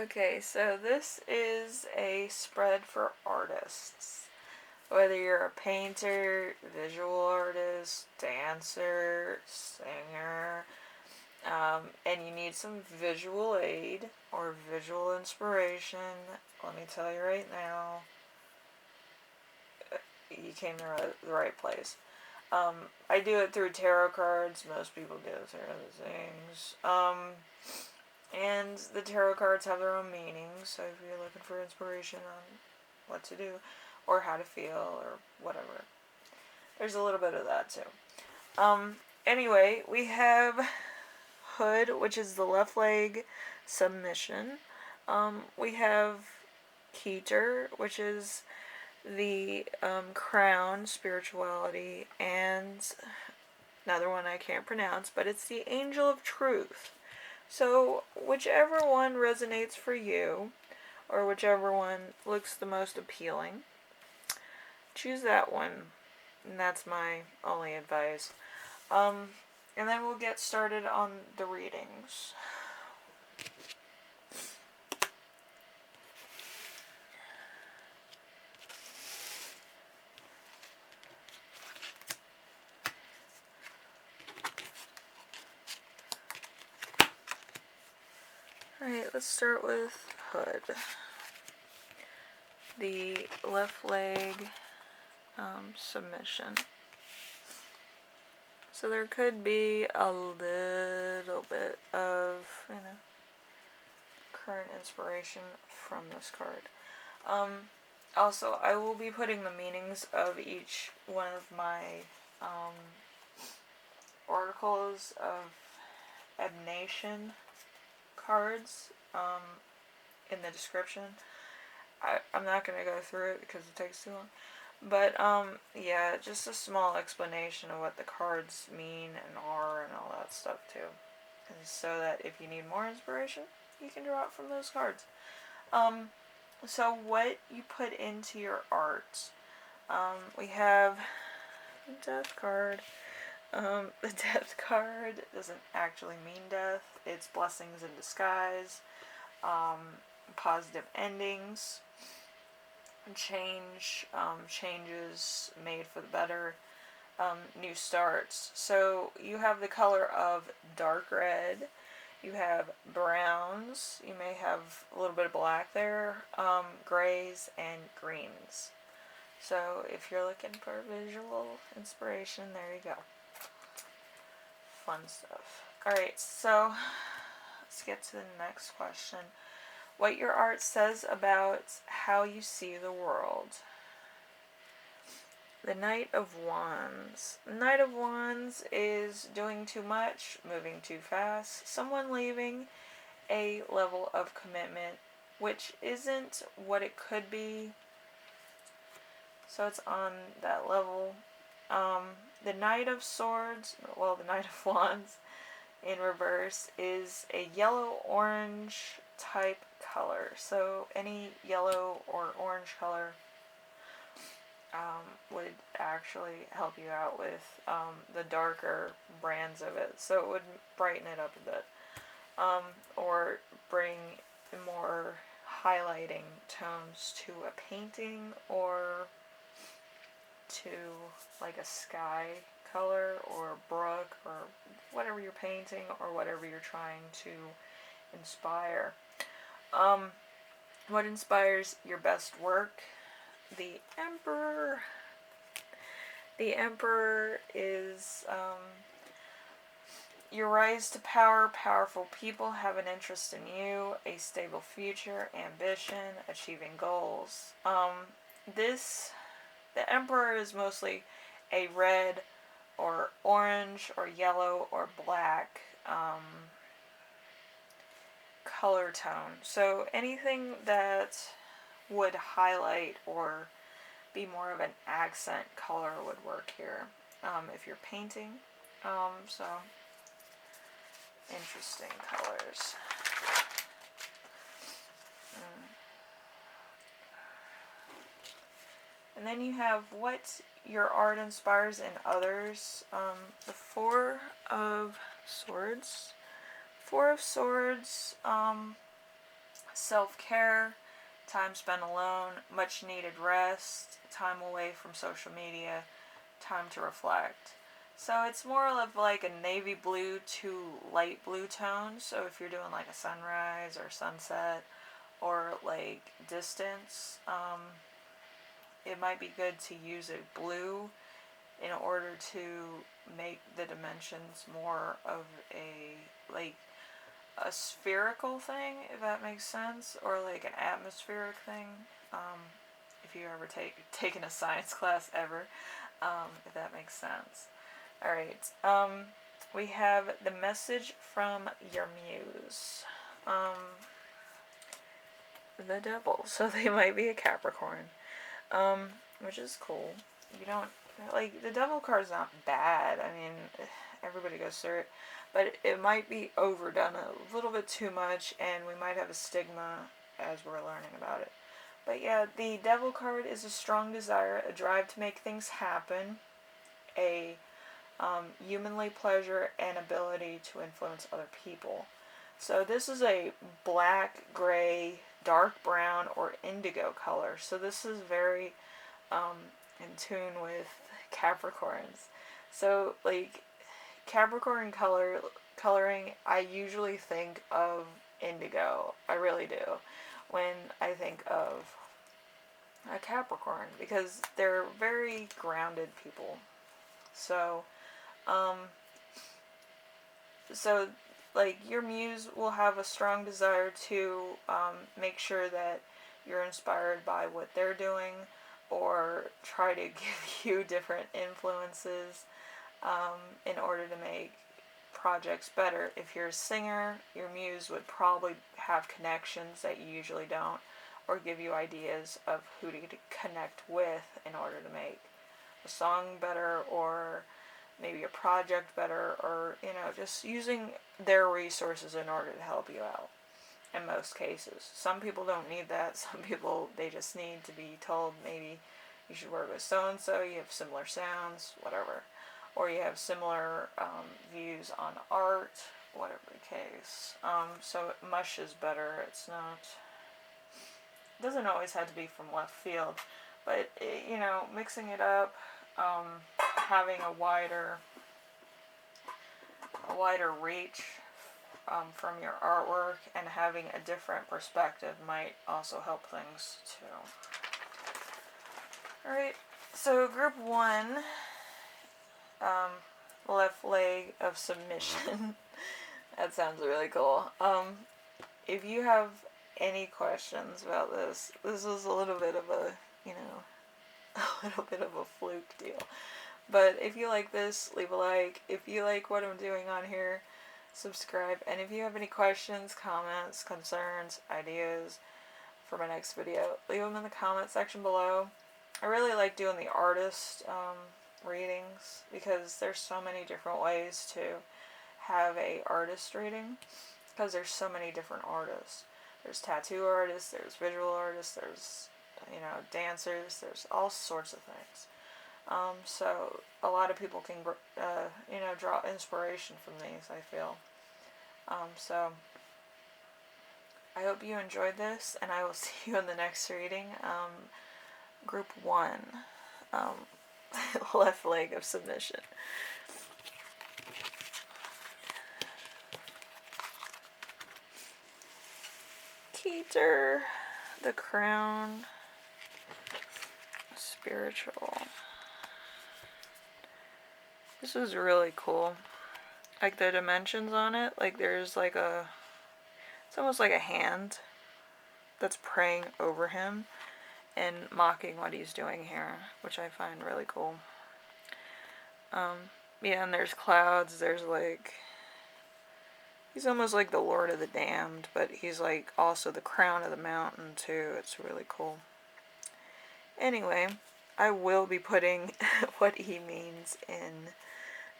Okay, so this is a spread for artists. Whether you're a painter, visual artist, dancer, singer, and you need some visual aid or visual inspiration, let me tell you right now, you came to the right place. I do it through tarot cards. Most people do it through other things. And the tarot cards have their own meanings, so if you're looking for inspiration on what to do or how to feel or whatever, there's a little bit of that too. Anyway, we have hood, which is the left leg submission. We have keter, which is the crown, spirituality, and another one I can't pronounce, but it's the angel of truth. So, whichever one resonates for you, or whichever one looks the most appealing, choose that one. And that's my only advice. And then we'll get started on the readings. Alright, let's start with hood. The left leg submission. So there could be a little bit of, current inspiration from this card. Also, I will be putting the meanings of each one of my oracles of emanation cards in the description. I'm not going to go through it because it takes too long. But, yeah, just a small explanation of what the cards mean and are and all that stuff, too. And so that if you need more inspiration, you can draw it from those cards. So what you put into your art. We have the death card. The death card doesn't actually mean death. It's blessings in disguise. Positive endings. Change, changes made for the better, new starts. So you have the color of dark red, you have browns, you may have a little bit of black there, grays, and greens. So if you're looking for visual inspiration, there you go. Fun stuff. Alright, so let's get to the next question. What your art says about how you see the world. The Knight of Wands. The Knight of Wands is doing too much, moving too fast, someone leaving a level of commitment which isn't what it could be. So it's on that level. The Knight of Swords, well, the Knight of Wands in reverse is a yellow-orange type color. So any yellow or orange color would actually help you out with the darker brands of it. So it would brighten it up a bit. Or bring more highlighting tones to a painting or to like a sky color or a brook or whatever you're painting or whatever you're trying to inspire. What inspires your best work? The Emperor. The Emperor is your rise to power. Powerful people have an interest in you, a stable future, ambition, achieving goals. The Emperor is mostly a red or orange or yellow or black color tone. So anything that would highlight or be more of an accent color would work here if you're painting. So interesting colors. And then you have what your art inspires in others. The Four of Swords. Four of Swords self-care, time spent alone, much needed rest, time away from social media, time to reflect. So it's more of like a navy blue to light blue tone. So if you're doing like a sunrise or sunset or like distance, it might be good to use a blue in order to make the dimensions more of a spherical thing, if that makes sense, or like an atmospheric thing. If you ever taken a science class ever, if that makes sense. All right. We have the message from your muse. The devil. So they might be a Capricorn, which is cool. You don't like the devil card's not bad. I mean, everybody goes through it, but it might be overdone a little bit too much, and we might have a stigma as we're learning about it. But yeah, the devil card is a strong desire, a drive to make things happen, a humanly pleasure, and ability to influence other people. So this is a black, gray, dark brown, or indigo color. So this is very in tune with Capricorns. So like Capricorn coloring, I usually think of indigo. I really do when I think of a Capricorn, because they're very grounded people. So so like your muse will have a strong desire to make sure that you're inspired by what they're doing, or try to give you different influences in order to make projects better. If you're a singer, your muse would probably have connections that you usually don't, or give you ideas of who to connect with in order to make a song better, or maybe a project better, or just using their resources in order to help you out in most cases. Some people don't need that. Some people, they just need to be told, maybe you should work with so and so, you have similar sounds, whatever, or you have similar views on art, whatever the case. So mush is better. It's not, doesn't always have to be from left field, but mixing it up, having a wider reach from your artwork, and having a different perspective might also help things too. Alright, so group 1, left leg of submission. That sounds really cool. If you have any questions about this was a little bit of a, a little bit of a fluke deal. But if you like this, leave a like. If you like what I'm doing on here, subscribe. And if you have any questions, comments, concerns, ideas for my next video, leave them in the comment section below. I really like doing the artist readings, because there's so many different ways to have a artist reading, because there's so many different artists. There's tattoo artists, there's visual artists, there's dancers, there's all sorts of things. So a lot of people can draw inspiration from these, I feel. So I hope you enjoyed this, and I will see you in the next reading. Group 1, left leg of submission. Keter, the crown, spiritual. This was really cool. Like the dimensions on it, like there's like it's almost like a hand that's praying over him and mocking what he's doing here, which I find really cool. Yeah, and there's clouds, there's like, he's almost like the Lord of the Damned, but he's like also the crown of the mountain too. It's really cool. Anyway, I will be putting what he means in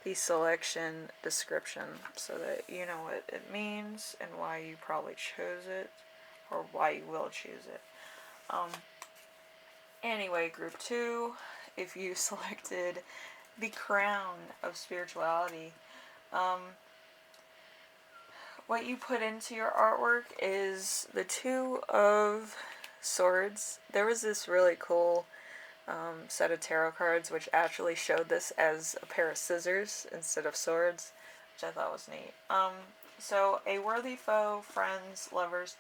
the selection description, so that you know what it means and why you probably chose it, or why you will choose it. Anyway, group 2, if you selected the crown of spirituality, what you put into your artwork is the Two of Swords. There was this really cool set of tarot cards which actually showed this as a pair of scissors instead of swords, which I thought was neat. So a worthy foe, friends, lovers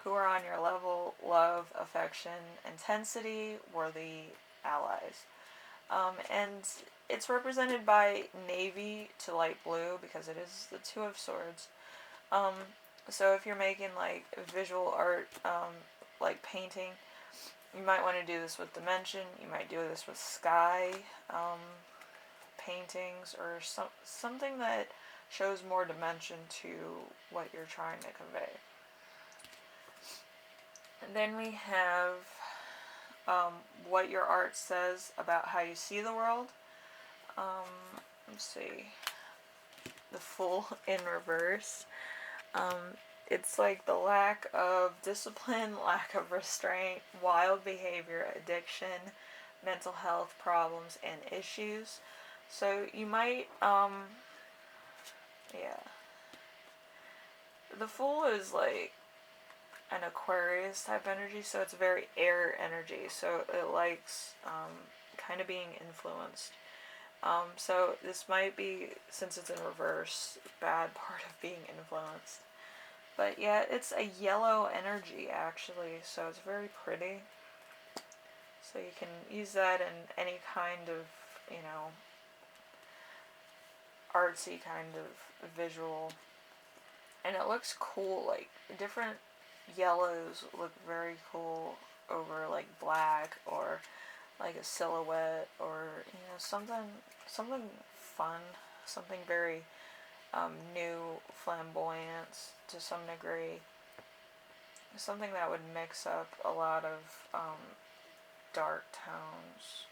who are on your level, love, affection, intensity, worthy allies. And it's represented by navy to light blue because it is the Two of Swords. So if you're making like visual art, like painting, you might want to do this with dimension. You might do this with sky paintings, or something that shows more dimension to what you're trying to convey. And then we have what your art says about how you see the world. Let's see. The Fool in reverse. It's like the lack of discipline, lack of restraint, wild behavior, addiction, mental health problems, and issues. So you might, yeah. The Fool is like an Aquarius type energy, so it's very air energy, so it likes kind of being influenced. So this might be, since it's in reverse, bad part of being influenced. But yeah, it's a yellow energy actually, so it's very pretty. So you can use that in any kind of, artsy kind of visual. And it looks cool, like different yellows look very cool over like black, or like a silhouette, or something fun, something very new, flamboyant to some degree, something that would mix up a lot of dark tones,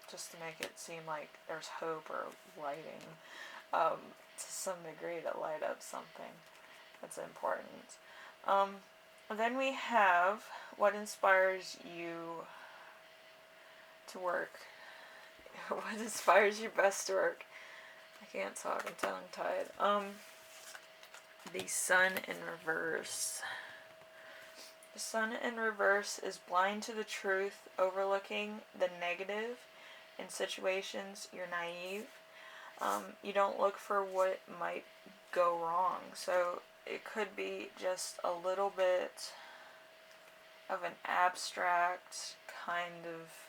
just to make it seem like there's hope or lighting, to some degree, to light up something that's important. Then we have what inspires you to work. What inspires you best to work? I can't talk, I'm tongue-tied. The Sun in reverse. The Sun in reverse is blind to the truth, overlooking the negative. In situations, you're naive. You don't look for what might go wrong. So it could be just a little bit of an abstract kind of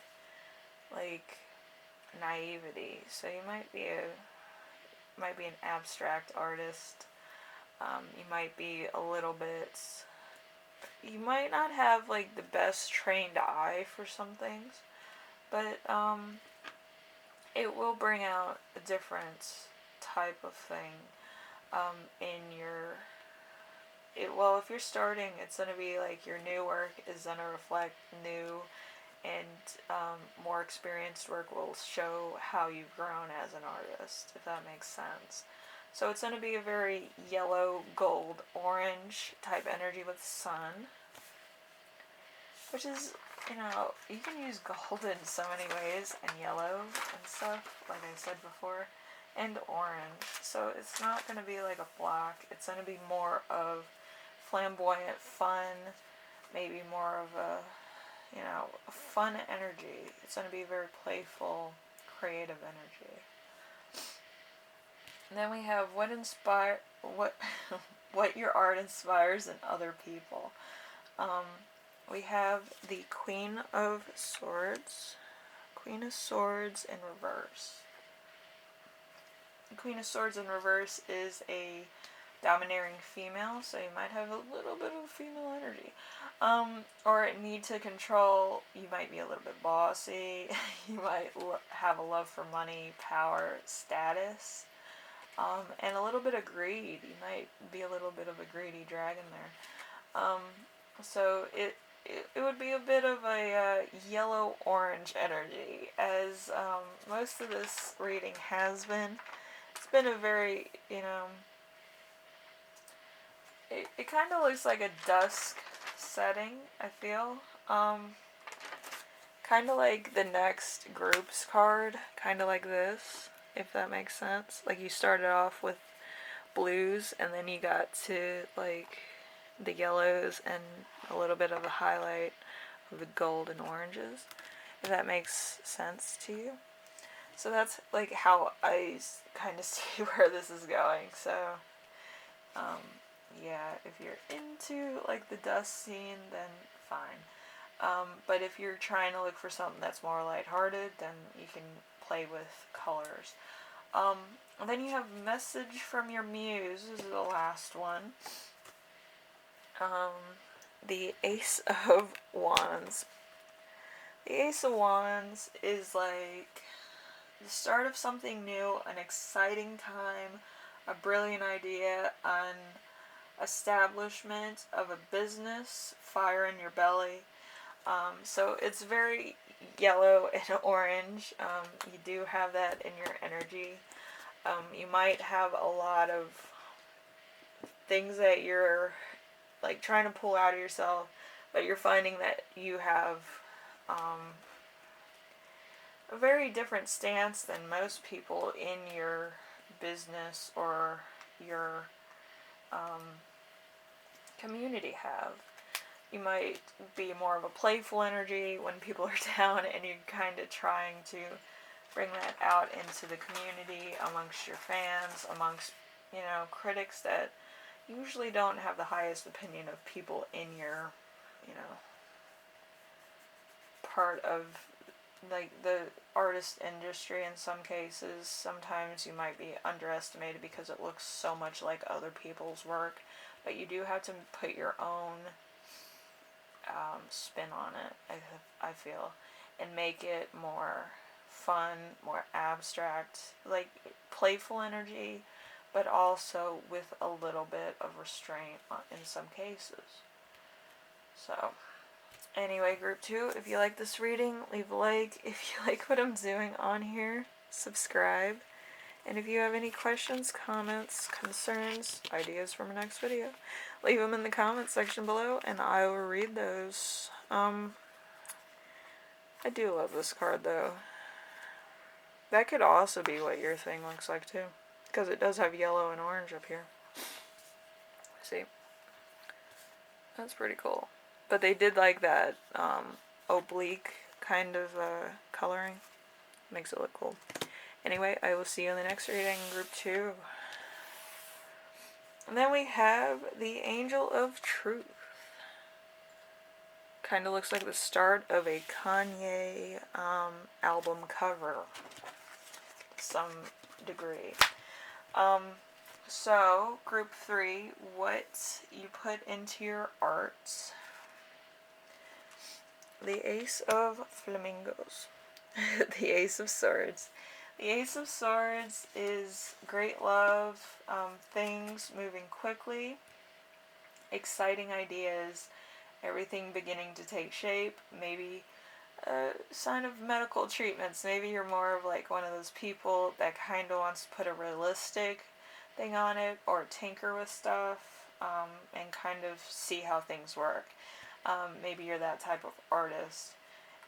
like naivety. So you might be an abstract artist. You might be a little bit. You might not have like the best trained eye for some things, but it will bring out a different type of thing in your. If you're starting, it's going to be like your new work is going to reflect new, and more experienced work will show how you've grown as an artist, if that makes sense. So it's going to be a very yellow, gold, orange type energy with sun, which is, you can use gold in so many ways, and yellow and stuff, like I said before, and orange. So it's not going to be like a black. It's going to be more of flamboyant, fun, maybe more of a fun energy. It's going to be a very playful, creative energy. And then we have what your art inspires in other people. We have the Queen of Swords. Queen of Swords in reverse. The Queen of Swords in reverse is a domineering female, so you might have a little bit of female energy. Or need to control. You might be a little bit bossy. You might have a love for money, power, status, and a little bit of greed. You might be a little bit of a greedy dragon there. So it would be a bit of a yellow-orange energy, as most of this reading has been. It's been a very, it kind of looks like a dusk setting, I feel. Kind of like the next group's card, kind of like this, if that makes sense. Like you started off with blues, and then you got to like the yellows and a little bit of a highlight of the gold and oranges, if that makes sense to you. So that's like how I kind of see where this is going. So yeah, if you're into like the dust scene, then fine. But if you're trying to look for something that's more lighthearted, then you can play with colors. And then you have Message from Your Muse. This is the last one. The Ace of Wands. The Ace of Wands is like the start of something new, an exciting time, a brilliant idea, an establishment of a business, fire in your belly. So it's very yellow and orange. You do have that in your energy. You might have a lot of things that you're like trying to pull out of yourself, but you're finding that you have a very different stance than most people in your business or your community have. You might be more of a playful energy when people are down, and you're kind of trying to bring that out into the community amongst your fans, amongst, critics that usually don't have the highest opinion of people in your, part of like the artist industry. In some cases, sometimes you might be underestimated because it looks so much like other people's work, but you do have to put your own spin on it, I feel, and make it more fun, more abstract, like playful energy, but also with a little bit of restraint in some cases. So anyway, group 2, if you like this reading, leave a like. If you like what I'm doing on here, subscribe. And if you have any questions, comments, concerns, ideas for my next video, leave them in the comments section below, and I will read those. I do love this card, though. That could also be what your thing looks like, too, because it does have yellow and orange up here. See? That's pretty cool. But they did like that oblique kind of coloring. Makes it look cool. Anyway, I will see you in the next reading, group 2. And then we have the Angel of Truth. Kind of looks like the start of a Kanye album cover. Some degree. So, group 3, what you put into your art. The Ace of Flamingos. The Ace of Swords. The Ace of Swords is great love, things moving quickly, exciting ideas, everything beginning to take shape, maybe a sign of medical treatments. Maybe you're more of like one of those people that kind of wants to put a realistic thing on it or tinker with stuff and kind of see how things work. Maybe you're that type of artist.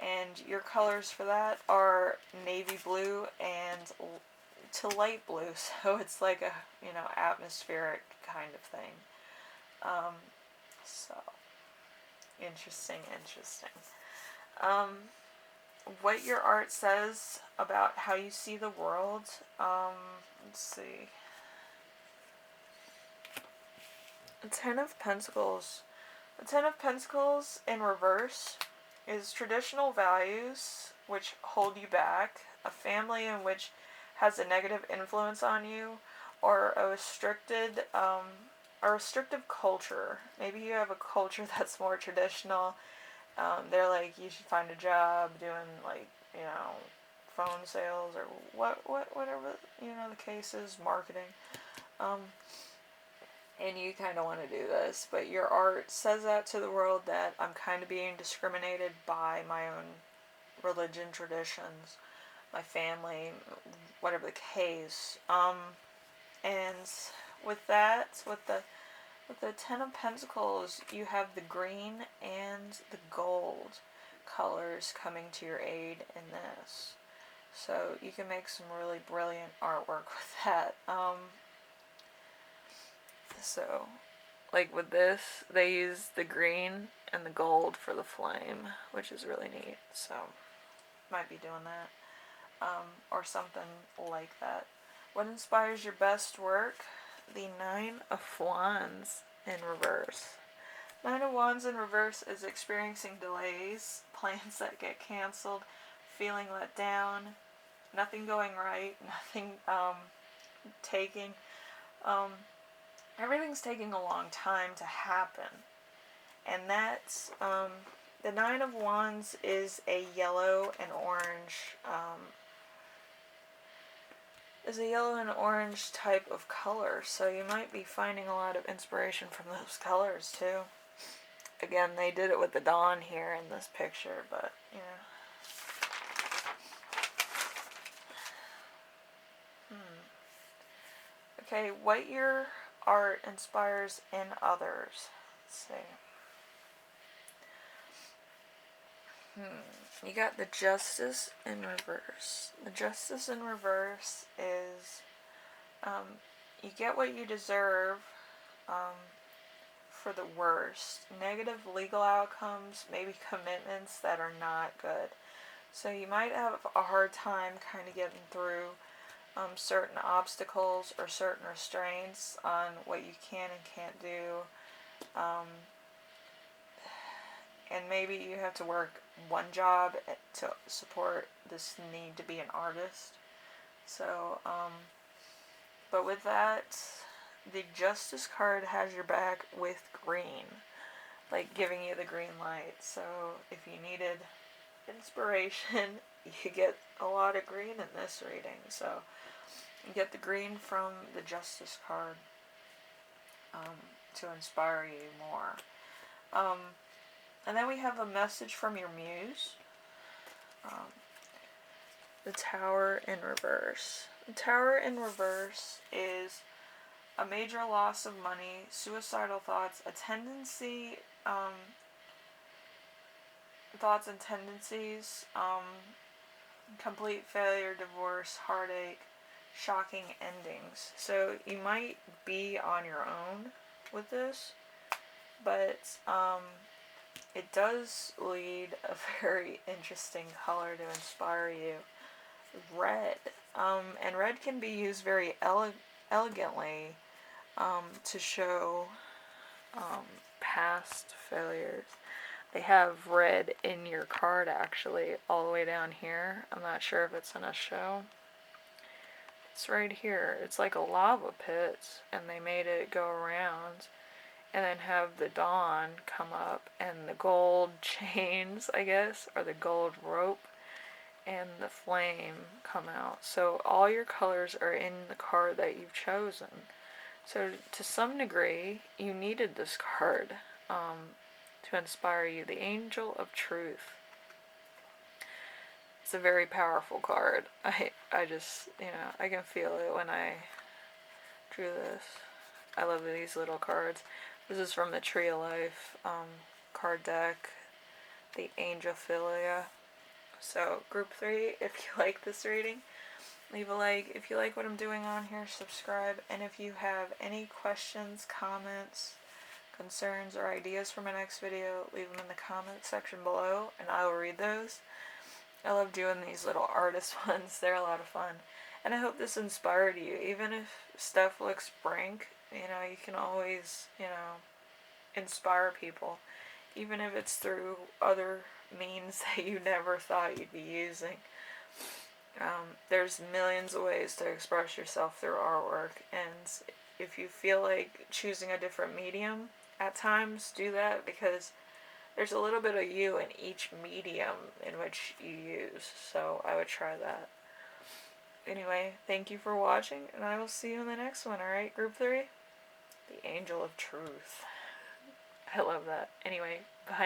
And your colors for that are navy blue and to light blue, so it's like a, atmospheric kind of thing. So, interesting. What your art says about how you see the world, let's see. The Ten of Pentacles. The Ten of Pentacles in reverse is traditional values which hold you back, a family in which has a negative influence on you, or a restrictive culture. Maybe you have a culture that's more traditional. They're like, you should find a job doing like, phone sales or whatever, the case is, marketing. And you kind of want to do this, but your art says that to the world, that I'm kind of being discriminated by my own religion, traditions, my family, whatever the case. And with that, with the Ten of Pentacles, you have the green and the gold colors coming to your aid in this. So you can make some really brilliant artwork with that. So, like with this, they use the green and the gold for the flame, which is really neat. So, might be doing that. Or something like that. What inspires your best work? The Nine of Wands in reverse. Nine of Wands in reverse is experiencing delays, plans that get canceled, feeling let down, nothing going right, nothing taking, everything's taking a long time to happen. And that's, the Nine of Wands is a yellow and orange, type of color, so you might be finding a lot of inspiration from those colors too. Again, they did it with the dawn here in this picture, but you know. Okay, what your art inspires in others. Let's see. You got the Justice in reverse. The Justice in reverse is you get what you deserve for the worst. Negative legal outcomes, maybe commitments that are not good. So you might have a hard time kind of getting through certain obstacles or certain restraints on what you can and can't do. And maybe you have to work one job to support this need to be an artist. So, but with that, the Justice card has your back with green, like giving you the green light. So if you needed inspiration, you get a lot of green in this reading. So you get the green from the Justice card to inspire you more. And then we have a message from your muse. The Tower in reverse. The Tower in reverse is a major loss of money, suicidal thoughts, a tendency, thoughts and tendencies, complete failure, divorce, heartache, shocking endings. So you might be on your own with this, but it does lead a very interesting color to inspire you. Red. And red can be used very elegantly to show past failures. They have red in your card actually all the way down here. I'm not sure if it's in a show. It's right here. It's like a lava pit, and they made it go around and then have the dawn come up and the gold chains, I guess, or the gold rope, and the flame come out. So all your colors are in the card that you've chosen. So to some degree, you needed this card to inspire you. The Angel of Truth. It's a very powerful card. I just, I can feel it when I drew this. I love these little cards. This is from the Tree of Life card deck, the Angelophilia. So, group 3, if you like this reading, leave a like. If you like what I'm doing on here, subscribe. And if you have any questions, comments, concerns, or ideas for my next video, leave them in the comment section below, and I will read those. I love doing these little artist ones. They're a lot of fun. And I hope this inspired you. Even if stuff looks brink, you can always, inspire people. Even if it's through other means that you never thought you'd be using. There's millions of ways to express yourself through artwork. And if you feel like choosing a different medium, at times do that, because there's a little bit of you in each medium in which you use. So I would try that. Anyway, thank you for watching, and I will see you in the next one, alright, group 3? The Angel of Truth. I love that. Anyway, bye now.